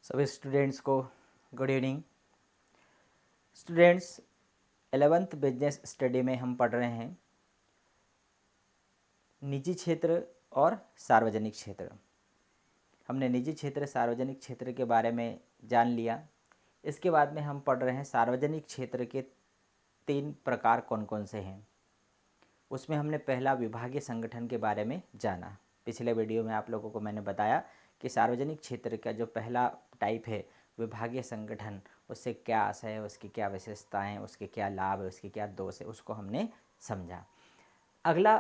सभी स्टूडेंट्स को good evening. Students, 11th business study में हम पढ़ रहे हैं निजी क्षेत्र और सार्वजनिक क्षेत्र। हमने निजी क्षेत्र सार्वजनिक क्षेत्र के बारे में जान लिया। इसके बाद में हम पढ़ रहे हैं सार्वजनिक क्षेत्र के 3 प्रकार कौन कौन से हैं। उसमें हमने पहला विभागीय संगठन के बारे में जाना। पिछले वीडियो में आप लोगों को मैंने बताया कि सार्वजनिक क्षेत्र का जो पहला टाइप है विभागीय संगठन, उससे क्या आशय है, उसकी क्या विशेषताएं हैं, उसके क्या लाभ है, उसके क्या दोष है, उसको हमने समझा। अगला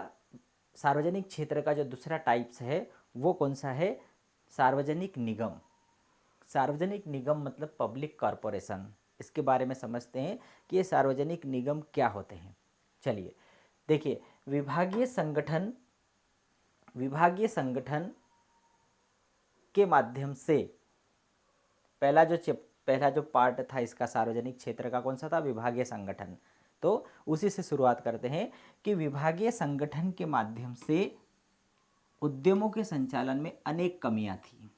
सार्वजनिक क्षेत्र का जो दूसरा टाइप्स है वो कौन सा है? सार्वजनिक निगम। सार्वजनिक निगम मतलब पब्लिक कॉरपोरेशन। इसके बारे में समझते हैं कि ये सार्वजनिक निगम क्या होते हैं। चलिए देखिए, विभागीय संगठन के माध्यम से पहला जो पार्ट था इसका सार्वजनिक क्षेत्र का कौन सा था? विभागीय संगठन। तो उसी से शुरुआत करते हैं कि विभागीय संगठन के माध्यम से उद्यमों के संचालन में अनेक कमियां थी।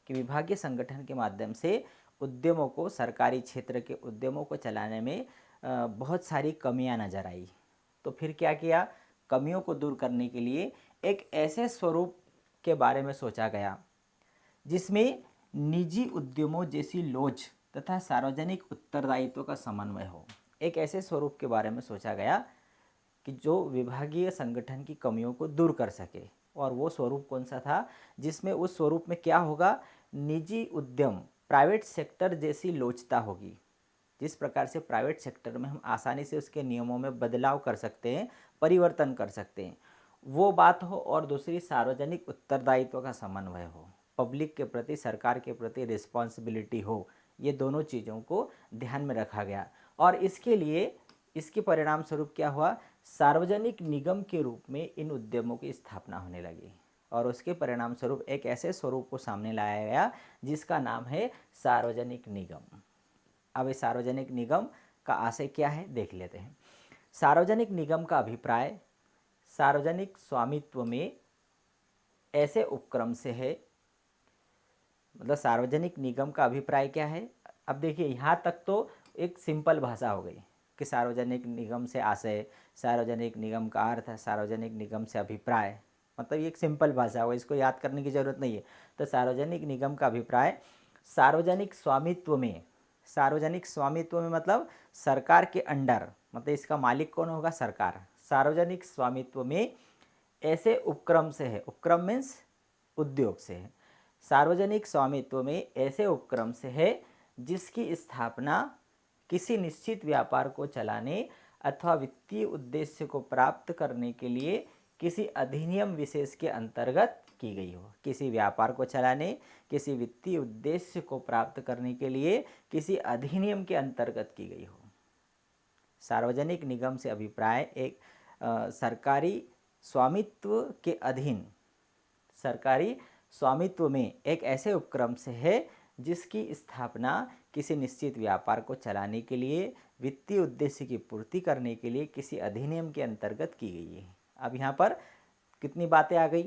कि विभागीय संगठन के माध्यम से उद्यमों को, सरकारी क्षेत्र के उद्यमों को चलाने में बहुत सारी कमियां नजर आई। तो फिर क्या किया? कमियों को दूर करने के लिए एक ऐसे स्वरूप के बारे में सोचा गया जिसमें निजी उद्यमों जैसी लोच तथा सार्वजनिक उत्तरदायित्व का समन्वय हो। एक ऐसे स्वरूप के बारे में सोचा गया कि जो विभागीय संगठन की कमियों को दूर कर सके। और वो स्वरूप कौन सा था? जिसमें उस स्वरूप में क्या होगा? निजी उद्यम, प्राइवेट सेक्टर जैसी लोचता होगी। जिस प्रकार से प्राइवेट सेक्टर में हम आसानी से उसके नियमों में बदलाव कर सकते हैं, परिवर्तन कर सकते हैं, वो बात हो। और दूसरी, सार्वजनिक उत्तरदायित्व का समन्वय हो, पब्लिक के प्रति, सरकार के प्रति रिस्पॉन्सिबिलिटी हो। ये दोनों चीज़ों को ध्यान में रखा गया। और इसके लिए, इसके परिणाम स्वरूप क्या हुआ? सार्वजनिक निगम के रूप में इन उद्यमों की स्थापना होने लगी। और उसके परिणाम स्वरूप एक ऐसे स्वरूप को सामने लाया गया जिसका नाम है सार्वजनिक निगम। अब इस सार्वजनिक निगम का आशय क्या है देख लेते हैं। सार्वजनिक निगम का अभिप्राय सार्वजनिक स्वामित्व में ऐसे उपक्रम से है। मतलब सार्वजनिक निगम का अभिप्राय क्या है? अब देखिए, यहाँ तक तो एक सिंपल भाषा हो गई कि सार्वजनिक निगम से आशय, सार्वजनिक निगम का अर्थ है, सार्वजनिक निगम से अभिप्राय। मतलब ये एक सिंपल भाषा होगा, इसको याद करने की ज़रूरत नहीं है। तो सार्वजनिक निगम का अभिप्राय सार्वजनिक स्वामित्व में, सार्वजनिक स्वामित्व में मतलब सरकार के अंडर, मतलब इसका मालिक कौन होगा? सरकार। सार्वजनिक स्वामित्व में ऐसे उपक्रम से है, उपक्रम मीन्स उद्योग से है। सार्वजनिक स्वामित्व में ऐसे उपक्रम से है जिसकी स्थापना किसी निश्चित व्यापार को चलाने अथवा वित्तीय उद्देश्य को प्राप्त करने के लिए किसी अधिनियम विशेष के अंतर्गत की गई हो। किसी व्यापार को चलाने, किसी वित्तीय उद्देश्य को प्राप्त करने के लिए किसी अधिनियम के अंतर्गत की गई हो। सार्वजनिक निगम से अभिप्राय एक सरकारी स्वामित्व के अधीन, सरकारी स्वामित्व में एक ऐसे उपक्रम से है जिसकी स्थापना किसी निश्चित व्यापार को चलाने के लिए, वित्तीय उद्देश्य की पूर्ति करने के लिए किसी अधिनियम के अंतर्गत की गई है। अब यहाँ पर कितनी बातें आ गई?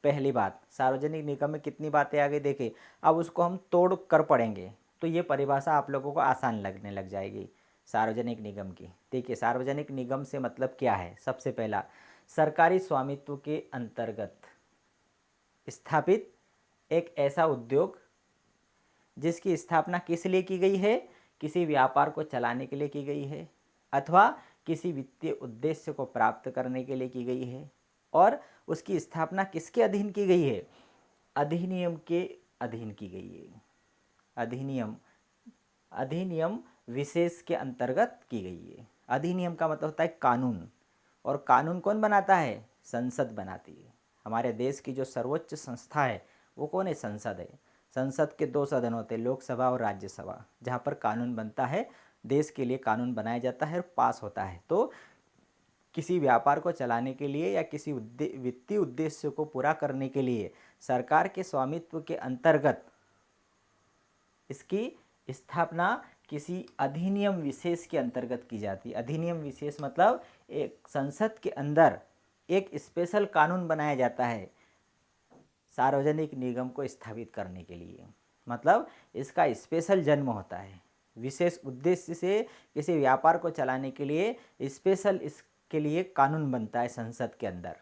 पहली बात, सार्वजनिक निगम में कितनी बातें आ गई देखिए। अब उसको हम तोड़ कर पढ़ेंगे तो ये परिभाषा आप लोगों को आसान लगने लग जाएगी सार्वजनिक निगम की। देखिए, सार्वजनिक निगम से मतलब क्या है? सबसे पहला, सरकारी स्वामित्व के अंतर्गत स्थापित एक ऐसा उद्योग जिसकी स्थापना किस लिए की गई है? किसी व्यापार को चलाने के लिए की गई है अथवा किसी वित्तीय उद्देश्य को प्राप्त करने के लिए की गई है। और उसकी स्थापना किसके अधीन की गई है? अधिनियम के अधीन की गई है। अधिनियम, अधिनियम विशेष के अंतर्गत की गई है। अधिनियम का मतलब होता है कानून। और कानून कौन बनाता है? संसद बनाती है। हमारे देश की जो सर्वोच्च संस्था है वो कौन है? संसद है। संसद के 2 सदन होते हैं, लोकसभा और राज्यसभा, जहाँ पर कानून बनता है, देश के लिए कानून बनाया जाता है और पास होता है। तो किसी व्यापार को चलाने के लिए या किसी वित्तीय उद्देश्य को पूरा करने के लिए सरकार के स्वामित्व के अंतर्गत इसकी स्थापना किसी अधिनियम विशेष के अंतर्गत की जाती है। अधिनियम विशेष मतलब एक संसद के अंदर एक स्पेशल कानून बनाया जाता है सार्वजनिक निगम को स्थापित करने के लिए। मतलब इसका स्पेशल जन्म होता है, विशेष उद्देश्य से किसी व्यापार को चलाने के लिए स्पेशल इसके लिए कानून बनता है संसद के अंदर,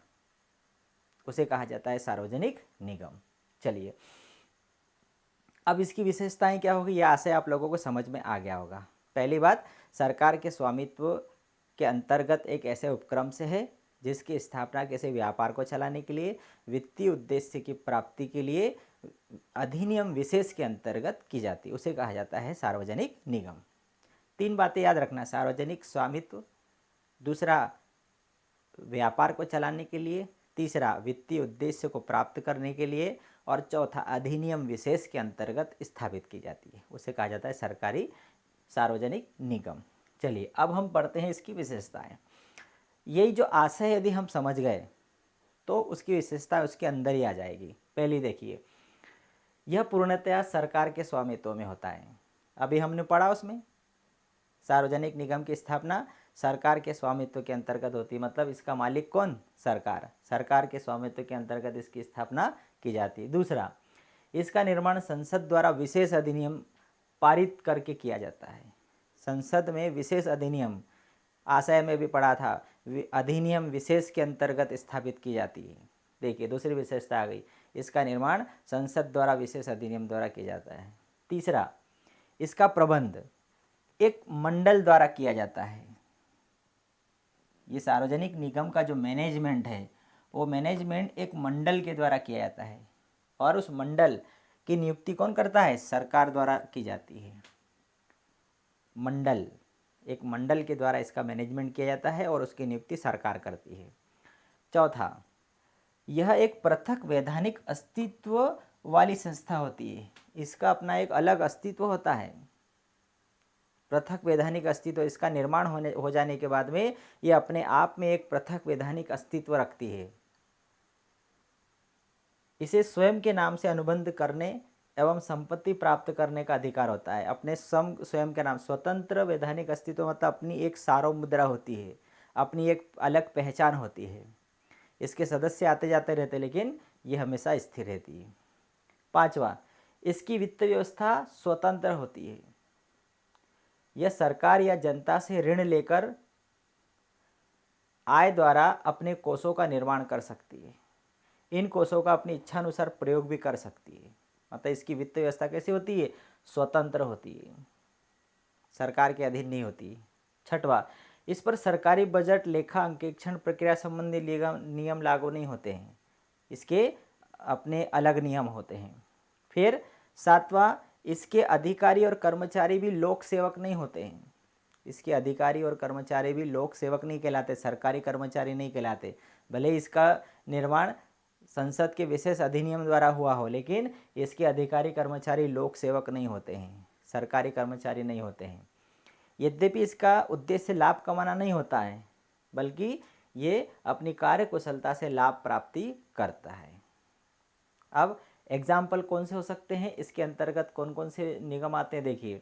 उसे कहा जाता है सार्वजनिक निगम। चलिए, अब इसकी विशेषताएं क्या होगी, यह आशय आप लोगों को समझ में आ गया होगा। पहली बात, सरकार के स्वामित्व के अंतर्गत एक ऐसे उपक्रम से है जिसकी स्थापना किसी व्यापार को चलाने के लिए, वित्तीय उद्देश्य की प्राप्ति के लिए अधिनियम विशेष के अंतर्गत की जाती है, उसे कहा जाता है सार्वजनिक निगम। तीन बातें याद रखना, सार्वजनिक स्वामित्व, दूसरा व्यापार को चलाने के लिए, तीसरा वित्तीय उद्देश्य को प्राप्त करने के लिए, और चौथा अधिनियम विशेष के अंतर्गत स्थापित की जाती है, उसे कहा जाता है सरकारी सार्वजनिक निगम। चलिए, अब हम पढ़ते हैं इसकी विशेषताएं। यही जो आशय यदि हम समझ गए तो उसकी विशेषता उसके अंदर ही आ जाएगी। पहली देखिए, यह पूर्णतया सरकार के स्वामित्व में होता है। अभी हमने पढ़ा उसमें सार्वजनिक निगम की स्थापना सरकार के स्वामित्व के अंतर्गत होती है, मतलब इसका मालिक कौन, सरकार, सरकार के स्वामित्व के अंतर्गत इसकी स्थापना की जाती है। दूसरा, इसका निर्माण संसद द्वारा विशेष अधिनियम पारित करके किया जाता है। संसद में विशेष अधिनियम, आशय में भी पढ़ा था, अधिनियम विशेष के अंतर्गत स्थापित की जाती है। देखिए, दूसरी विशेषता आ गई, इसका निर्माण संसद द्वारा विशेष अधिनियम द्वारा किया जाता है। तीसरा, इसका प्रबंध एक मंडल द्वारा किया जाता है। ये सार्वजनिक निगम का जो मैनेजमेंट है वो मैनेजमेंट एक मंडल के द्वारा किया जाता है, और उस मंडल की नियुक्ति कौन करता है, सरकार द्वारा की जाती है। मंडल, एक मंडल के द्वारा इसका मैनेजमेंट किया जाता है और उसकी नियुक्ति सरकार करती है। चौथा, यह एक पृथक वैधानिक अस्तित्व वाली संस्था होती है, इसका अपना एक अलग अस्तित्व होता है, पृथक वैधानिक अस्तित्व। इसका निर्माण हो जाने के बाद में यह अपने आप में एक पृथक वैधानिक अस्तित्व रखती है। इसे स्वयं के नाम से अनुबंध करने एवं संपत्ति प्राप्त करने का अधिकार होता है। अपने स्वयं के नाम, स्वतंत्र वैधानिक अस्तित्व मतलब अपनी एक सार्वभौम मुद्रा होती है, अपनी एक अलग पहचान होती है। इसके सदस्य आते जाते रहते लेकिन ये हमेशा स्थिर रहती है। पांचवा, इसकी वित्त व्यवस्था स्वतंत्र होती है। यह सरकार या जनता से ऋण लेकर आय द्वारा अपने कोषों का निर्माण कर सकती है। इन कोषों का अपनी इच्छा अनुसार प्रयोग भी कर सकती है। मतलब इसकी वित्त व्यवस्था कैसी होती है, स्वतंत्र होती है, सरकार के अधीन नहीं होती। छठवां, इस पर सरकारी बजट, लेखा अंकेक्षण प्रक्रिया संबंधी नियम लागू नहीं होते हैं, इसके अपने अलग नियम होते हैं। फिर सातवां, इसके अधिकारी और कर्मचारी भी लोक सेवक नहीं होते हैं। इसके अधिकारी और कर्मचारी भी लोक सेवक नहीं कहलाते, सरकारी कर्मचारी नहीं कहलाते। भले इसका निर्माण संसद के विशेष अधिनियम द्वारा हुआ हो, लेकिन इसके अधिकारी कर्मचारी लोक सेवक नहीं होते हैं, सरकारी कर्मचारी नहीं होते हैं। यद्यपि इसका उद्देश्य लाभ कमाना नहीं होता है, बल्कि ये अपनी कार्य कुशलता से लाभ प्राप्ति करता है। अब एग्जाम्पल कौन से हो सकते हैं, इसके अंतर्गत कौन कौन से निगम आते हैं, देखिए।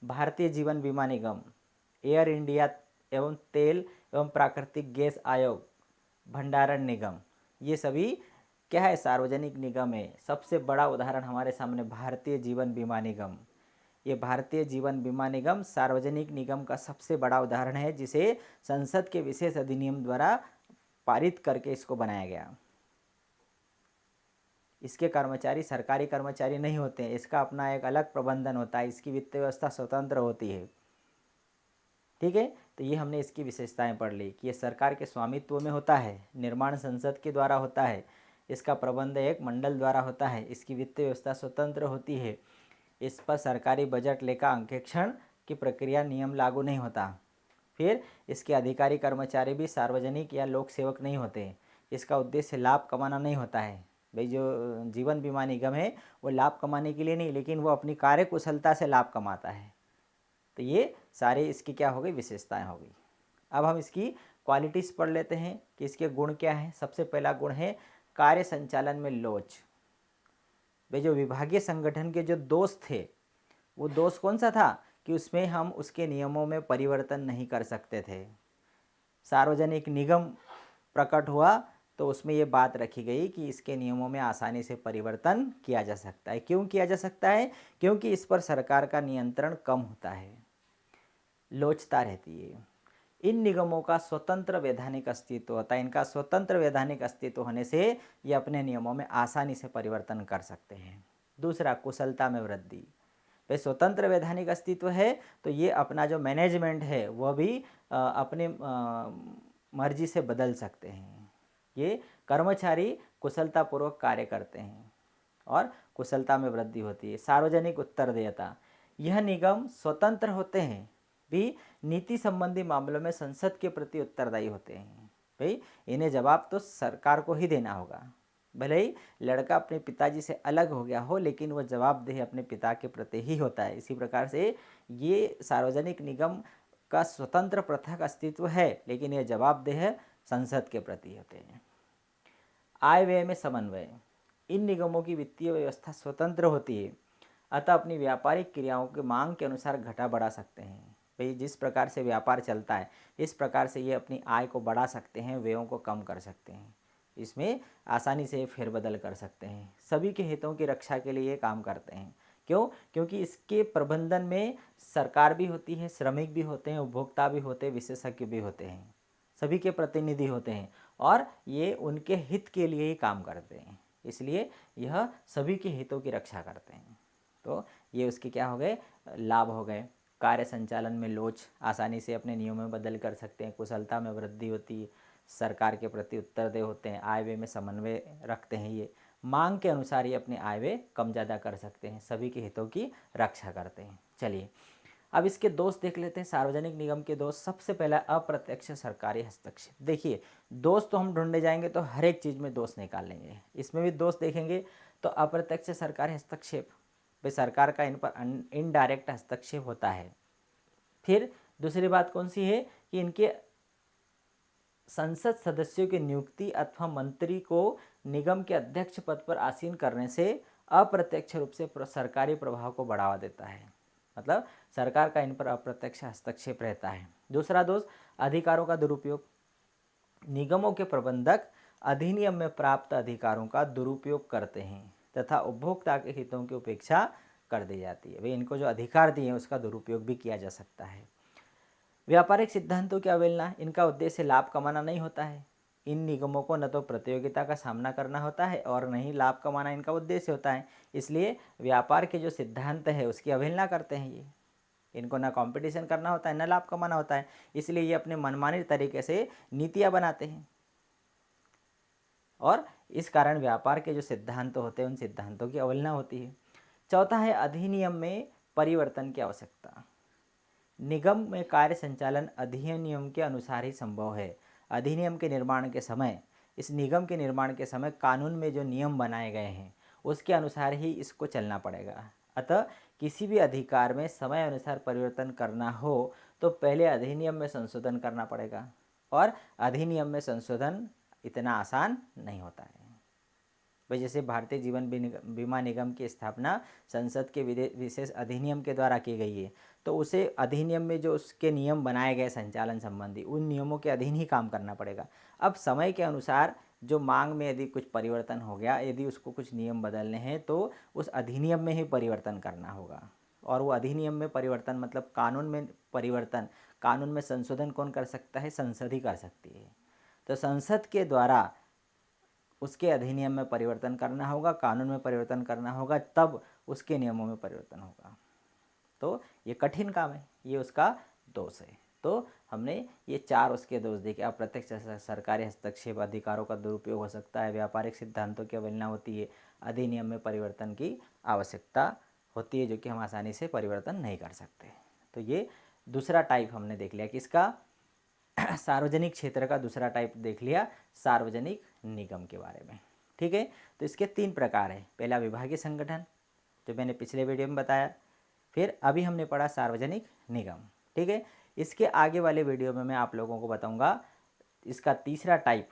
भारतीय जीवन बीमा निगम, एयर इंडिया एवं तेल एवं प्राकृतिक गैस आयोग, भंडारण निगम, ये सभी क्या है, सार्वजनिक निगम है। सबसे बड़ा उदाहरण हमारे सामने भारतीय जीवन बीमा निगम। ये भारतीय जीवन बीमा निगम सार्वजनिक निगम का सबसे बड़ा उदाहरण है, जिसे संसद के विशेष अधिनियम द्वारा पारित करके इसको बनाया गया। इसके कर्मचारी सरकारी कर्मचारी नहीं होते हैं, इसका अपना एक अलग प्रबंधन होता है, इसकी वित्त व्यवस्था स्वतंत्र होती है। ठीक है, तो ये हमने इसकी विशेषताएं पढ़ ली कि ये सरकार के स्वामित्व में होता है, निर्माण संसद के द्वारा होता है, इसका प्रबंध एक मंडल द्वारा होता है, इसकी वित्त व्यवस्था स्वतंत्र होती है, इस पर सरकारी बजट, लेखा अंकेक्षण की प्रक्रिया नियम लागू नहीं होता। फिर इसके अधिकारी कर्मचारी भी सार्वजनिक या लोक सेवक नहीं होते, इसका उद्देश्य लाभ कमाना नहीं होता है। भाई जो जीवन बीमा निगम है वो लाभ कमाने के लिए नहीं, लेकिन वो अपनी कार्य कुशलता से लाभ कमाता है। तो ये सारे इसकी क्या हो गई, विशेषताएं हो गई। अब हम इसकी क्वालिटीज़ पढ़ लेते हैं कि इसके गुण क्या हैं। सबसे पहला गुण है कार्य संचालन में लोच। भाई जो विभागीय संगठन के जो दोष थे, वो दोष कौन सा था कि उसमें हम उसके नियमों में परिवर्तन नहीं कर सकते थे। सार्वजनिक निगम प्रकट हुआ तो उसमें ये बात रखी गई कि इसके नियमों में आसानी से परिवर्तन किया जा सकता है। क्यों किया जा सकता है? क्योंकि इस पर सरकार का नियंत्रण कम होता है, लोचता रहती है। इन निगमों का स्वतंत्र वैधानिक अस्तित्व होता है। इनका स्वतंत्र वैधानिक अस्तित्व होने से ये अपने नियमों में आसानी से परिवर्तन कर सकते हैं। दूसरा, कुशलता में वृद्धि। भाई स्वतंत्र वैधानिक अस्तित्व है तो ये अपना जो मैनेजमेंट है वह भी अपने मर्जी से बदल सकते हैं। ये कर्मचारी कुशलतापूर्वक कार्य करते हैं और कुशलता में वृद्धि होती है। सार्वजनिक उत्तरदेयता, यह निगम स्वतंत्र होते हैं भी नीति संबंधी मामलों में संसद के प्रति उत्तरदायी होते हैं। भाई इन्हें जवाब तो सरकार को ही देना होगा। भले ही लड़का अपने पिताजी से अलग हो गया हो लेकिन वह जवाबदेह अपने पिता के प्रति ही होता है। इसी प्रकार से ये सार्वजनिक निगम का स्वतंत्र पृथक अस्तित्व है लेकिन यह जवाबदेह संसद के प्रति होते हैं। आय व्यय में समन्वय, इन निगमों की वित्तीय व्यवस्था स्वतंत्र होती है अतः अपनी व्यापारिक क्रियाओं की मांग के अनुसार घटा बढ़ा सकते हैं। भाई जिस प्रकार से व्यापार चलता है इस प्रकार से ये अपनी आय को बढ़ा सकते हैं, व्ययों को कम कर सकते हैं, इसमें आसानी से फेरबदल कर सकते हैं। सभी के हितों की रक्षा के लिए ये काम करते हैं। क्यों? क्योंकि इसके प्रबंधन में सरकार भी होती है, श्रमिक भी होते हैं, उपभोक्ता भी होते हैं, विशेषज्ञ भी होते हैं, सभी के प्रतिनिधि होते हैं और ये उनके हित के लिए ही काम करते हैं। इसलिए यह सभी के हितों की रक्षा करते हैं। तो ये उसके क्या हो गए? लाभ हो गए। कार्य संचालन में लोच, आसानी से अपने नियमों में बदल कर सकते हैं। कुशलता में वृद्धि होती है, सरकार के प्रति उत्तरदेह होते हैं। आय व्यय में समन्वय रखते हैं। ये मांग के अनुसार ये अपने आय व्यय कम ज़्यादा कर सकते हैं, सभी के हितों की रक्षा करते हैं। चलिए अब इसके दोष देख लेते हैं। सार्वजनिक निगम के दोष, सबसे पहला अप्रत्यक्ष सरकारी हस्तक्षेप। देखिए दोष तो हम ढूंढने जाएंगे तो हर एक चीज़ में दोष निकाल लेंगे, इसमें भी दोष देखेंगे तो अप्रत्यक्ष सरकारी हस्तक्षेप, भाई सरकार का इन पर इनडायरेक्ट हस्तक्षेप होता है। फिर दूसरी बात कौन सी है कि इनके संसद सदस्यों की नियुक्ति अथवा मंत्री को निगम के अध्यक्ष पद पर आसीन करने से अप्रत्यक्ष रूप से सरकारी प्रभाव को बढ़ावा देता है। मतलब सरकार का इन पर अप्रत्यक्ष हस्तक्षेप रहता है। दूसरा दोष, अधिकारों का दुरुपयोग। निगमों के प्रबंधक अधिनियम में प्राप्त अधिकारों का दुरुपयोग करते हैं तथा उपभोक्ता के हितों की उपेक्षा कर दी जाती है। वे इनको जो अधिकार दिए हैं उसका दुरुपयोग भी किया जा सकता है। व्यापारिक सिद्धांतों की अवहेलना, इनका उद्देश्य लाभ कमाना नहीं होता है। इन निगमों को न तो प्रतियोगिता का सामना करना होता है और न ही लाभ कमाना इनका उद्देश्य होता है। इसलिए व्यापार के जो सिद्धांत है उसकी अवहेलना करते हैं ये। इनको ना कंपटीशन करना होता है ना लाभ कमाना होता है, इसलिए ये अपने मनमानी तरीके से नीतियाँ बनाते हैं और इस कारण व्यापार के जो सिद्धांत होते हैं उन सिद्धांतों की अवहेलना होती है। चौथा है अधिनियम में परिवर्तन की आवश्यकता। निगम में कार्य संचालन अधिनियम के अनुसार ही संभव है। अधिनियम के निर्माण के समय, इस निगम के निर्माण के समय कानून में जो नियम बनाए गए हैं उसके अनुसार ही इसको चलना पड़ेगा। अतः किसी भी अधिकार में समय अनुसार परिवर्तन करना हो तो पहले अधिनियम में संशोधन करना पड़ेगा और अधिनियम में संशोधन इतना आसान नहीं होता है। भाई जैसे भारतीय जीवन बीमा निगम की स्थापना संसद के विशेष अधिनियम के द्वारा की गई है, तो उसे अधिनियम में जो उसके नियम बनाए गए संचालन संबंधी उन नियमों के अधीन ही काम करना पड़ेगा। अब समय के अनुसार जो मांग में यदि कुछ परिवर्तन हो गया, यदि उसको कुछ नियम बदलने हैं तो उस अधिनियम में ही परिवर्तन करना होगा। और वो अधिनियम में परिवर्तन मतलब कानून में परिवर्तन, कानून में संशोधन कौन कर सकता है? संसद ही कर सकती है। तो संसद के द्वारा उसके अधिनियम में परिवर्तन करना होगा, कानून में परिवर्तन करना होगा, तब उसके नियमों में परिवर्तन होगा। तो ये कठिन काम है, ये उसका दोष है। तो हमने ये चार उसके दोष देखे। अप्रत्यक्ष सरकारी हस्तक्षेप, अधिकारों का दुरुपयोग हो सकता है, व्यापारिक सिद्धांतों की अवहेलना होती है, अधिनियम में परिवर्तन की आवश्यकता होती है जो कि हम आसानी से परिवर्तन नहीं कर सकते। तो ये दूसरा टाइप हमने देख लिया, किसका? सार्वजनिक क्षेत्र का दूसरा टाइप देख लिया, सार्वजनिक निगम के बारे में। ठीक है, तो इसके तीन प्रकार है। पहला विभागीय संगठन जो मैंने पिछले वीडियो में बताया, फिर अभी हमने पढ़ा सार्वजनिक निगम। ठीक है, इसके आगे वाले वीडियो में मैं आप लोगों को बताऊंगा इसका तीसरा टाइप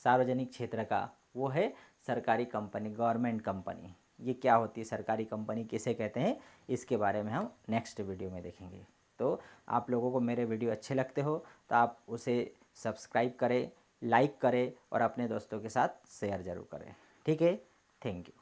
सार्वजनिक क्षेत्र का, वो है सरकारी कंपनी, गवर्नमेंट कंपनी। ये क्या होती है, सरकारी कंपनी किसे कहते हैं, इसके बारे में हम नेक्स्ट वीडियो में देखेंगे। तो आप लोगों को मेरे वीडियो अच्छे लगते हो तो आप उसे सब्सक्राइब करें, लाइक करें और अपने दोस्तों के साथ शेयर ज़रूर करें। ठीक है, थैंक यू।